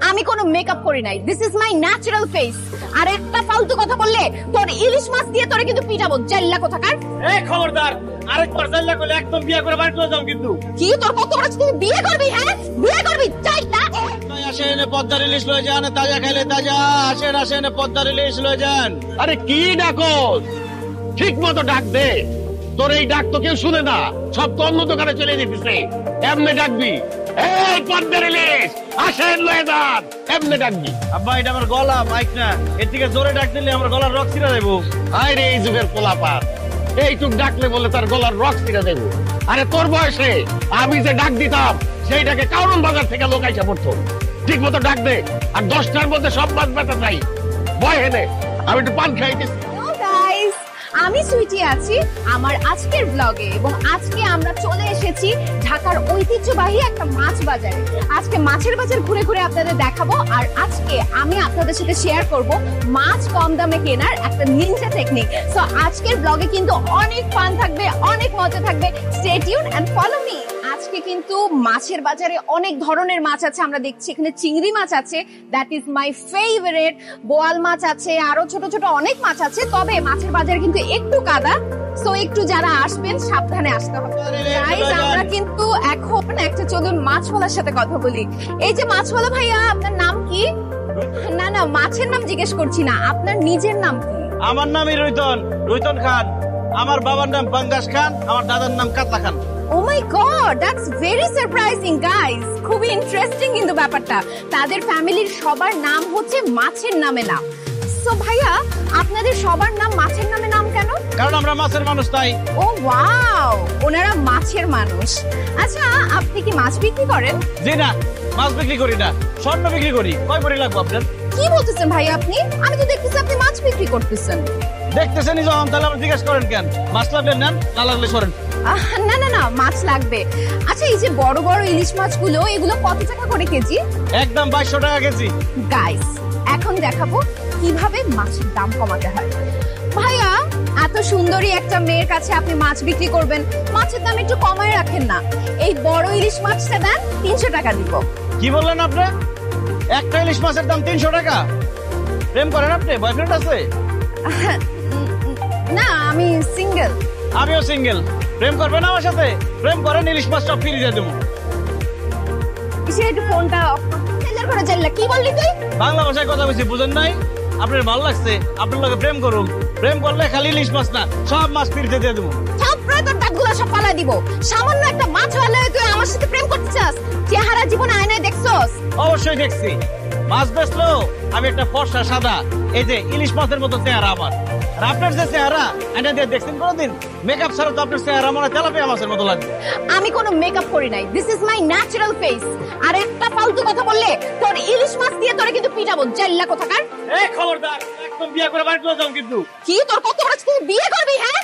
আমি কোনো মেকআপ করি নাই, this is my natural face. আর একটা ফালতু কথা বললে তোর ইলিশ মাছ দিয়ে তোরে কিন্তু পিটাবো, জাল্লা কোথাকার। এই খবরদার, আরেকবার জাল্লা করলে একদম বিয়ে করে বাড়ি চলে যাও কিন্তু। কি তোর কত বড় তুই বিয়ে করবি? হ্যাঁ বিয়ে করবি, জাল্লা। আসেন পদ্মার ইলিশ লয়ে যান, তাজা খাইলে তাজা। আসেন আসেন পদ্মার ইলিশ লয়ে যান। আরে কি ডাকো, ঠিক মতো ডাক দে। তোর এই ডাক তো কেউ শুনে না, সব তো অন্য দোকানে চলে যেতেছে। এমনি ডাকবি, এই পদ্মার ইলিশ আসেন লয়ে যান, এমনি ডাকবি। আব্বা এটা আমার গলা, মাইক না। এর থেকে জোরে ডাক দিলে আমার গলার রক ছিঁড়া দেবো। আয় রে এই যুগের পোলাপান, এইটুক ডাকলে বলে তার গলার রক ছিঁড়ে দেবো। আরে তোর বয়সে আমি যে ডাক দিতাম সেইটাকে কারণ বাজার থেকে লোক আইসা পড়তো। ঠিক মতো ডাক দে, আর 10টার মধ্যে সব মাছ বেচা চাই। বয় হেনে, আমি একটু পান খাইতেছি। গাইস, আমি সুইটি আছি আমার আজকের ব্লগে, এবং আজকে আমরা চলে এসেছি ঢাকার ঐতিহ্যবাহী একটা মাছ বাজারে। আজকে মাছের বাজার ঘুরে ঘুরে আপনাদের দেখাবো, আর আজকে আমি আপনাদের সাথে শেয়ার করব মাছ কম দামে কেনার একটা নিনজা টেকনিক। সো আজকের ব্লগে কিন্তু অনেক ফান থাকবে, অনেক মজা থাকবে। Stay tuned and follow me. আজকে কিন্তু মাছের বাজারে অনেক ধরনের মাছ আছে। আমরা দেখছি এখানে চিংড়ি মাছ আছে, দ্যাট ইজ মাই ফেভারিট। বোয়াল মাছ আছে, আরো ছোট ছোট অনেক মাছ আছে। তবে মাছের বাজারে কিন্তু একটু কাদা, সো একটু যারা আসবেন সাবধানে আসতে হবে। গাইস, আমরা কিন্তু এখন একটা চলুন মাছওয়ালার সাথে কথা বলি। এই যে মাছওয়ালা ভাইয়া, আপনার নাম কি? না না, মাছের নাম জিজ্ঞেস করছি না, আপনার নিজের নাম কি? আমার নামই রুইতন, রুইতন খান। আমার বাবার নাম বাঙ্গাস খান, আমার দাদার নাম কাতলা খান। Oh my god, that's very surprising guys. খুবই ইন্টারেস্টিং কিন্তু ব্যাপারটা। তাদের ফ্যামিলির সবার নাম হচ্ছে মাছের নামে নাম। সো ভাইয়া, আপনাদের সবার নাম মাছের নামে নাম কেন? কারণ আমরা মাছের মানুষ তাই। ও ওয়াও, ওনারা মাছের মানুষ। আচ্ছা, আপনি কি মাছ বিক্রি করেন? জি না, মাছ বিক্রি করি না, স্বর্ণ বিক্রি করি। কয় ভরি লাগবে আপনার? কি বলতেছেন ভাইয়া আপনি? আমি তো দেখতেছি আপনি মাছ বিক্রি করতেছেন। দেখতেছেনই যখন, তাহলে আপনি জিজ্ঞেস করেন কেন? মাছ লাগলে নেন, না লাগলে সরেন। না না না, মাছ লাগবে। আচ্ছা, এই যে বড় বড় ইলিশ মাছগুলো, এগুলো কত টাকা করে কেজি? একদম 2200 টাকা কেজি। গাইস, এখন দেখাবো কিভাবে মাছের দাম কমাতে হয়। ভাইয়া, এত সুন্দরী একটা মেয়ের কাছে আপনি মাছ বিক্রি করবেন, মাছের দাম একটু কমায় রাখেন না। এই বড় ইলিশ মাছটা দেন, 300 টাকা দিব। কি বললেন আপনি? একটা ইলিশ মাছের দাম 300 টাকা? প্রেম করেন আপনি? বয়ফ্রেন্ড আছে? না, আমি সিঙ্গেল। আমিও সিঙ্গেল। প্রেম করবেন আমার সাথে? প্রেম করেন, ইলিশ মাছটা ফ্রি দিয়ে দেবো। কিসে একটু ফোনটা অফ করে চাইলা, কি বললি তুই? বাংলা ভাষায় কথা বলছি, বুঝেন নাই? আপনার ভালো লাগছে, আপনার লগে প্রেম করুন। প্রেম করলে খালি ইলিশ মাছ না, সব মাছ ফ্রিতে দিয়ে দেবো। থাপড়ে তোর দাঁতগুলো সব ফালাই দিব। সামান্য একটা মাছ হলে তুই আমার সাথে প্রেম করতে চাস? চেহারা জীবনে আয়নায় দেখছস? অবশ্যই দেখছি। মাছ বেচলো আমি একটা ফর্সা সাদা, এই যে ইলিশ মাছের মতো চেহারা আমার। আর আপনার যে চেহারা, আয়না দিয়ে দেখছেন কোনোদিন? মেকআপ ছাড়া তো আপনার চেহারা মনে হয় তেলাপিয়া মাছের মতো লাগবে। আমি কোনো মেকআপ করি নাই, this is my natural face. আর একটা ফালতু কথা বললে তোর ইলিশ মাছ দিয়ে তোরে কিন্তু পিটাবো, জাল্লা কোথাকার। এই খবরদার, একদম বিয়ে করে বাড়ি চলে যাও কিন্তু। কি তোর কত বড় তুই বিয়ে করবি? হ্যাঁ